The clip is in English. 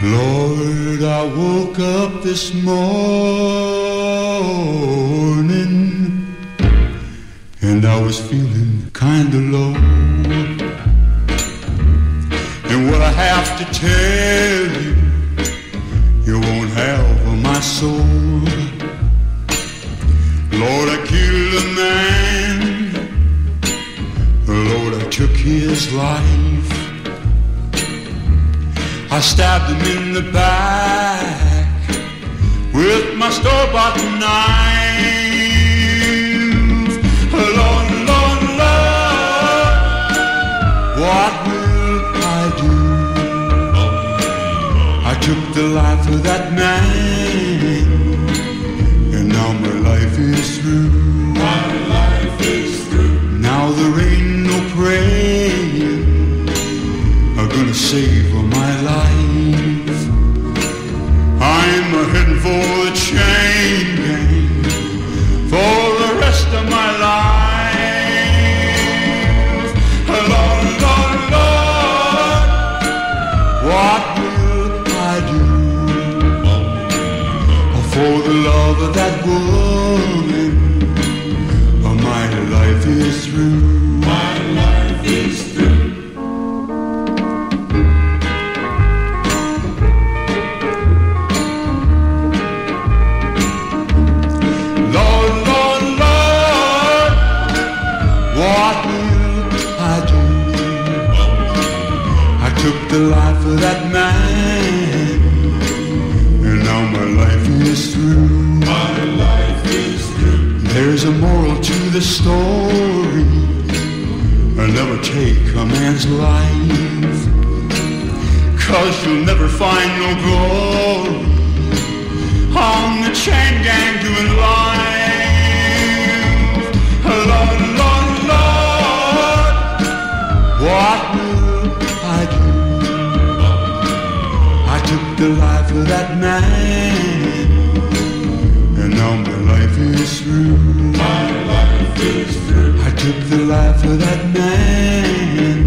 Lord, I woke up this morning and I was feeling kinda low. And what I have to tell you, you won't have my soul. Lord, I killed a man. Lord, I took his life. I stabbed him in the back with my store-bought knife. Lord, Lord, Lord, what will I do? I took the life of that man, and now my life is through. My life is through. Now there ain't no praying gonna save my life. I'm heading for the chain gang for the rest of my life. Lord, Lord, Lord, what will I do for the love of that woman? My life is through. My life is through. The life of that man, and now my life is through. My life is through. There's a moral to the story. Never take a man's life, 'cause you'll never find no glory on the chain gang doing life. Lord, Lord, Lord, what will I do? The life of that man, and now my life is through. My life is through. I took the life of that man.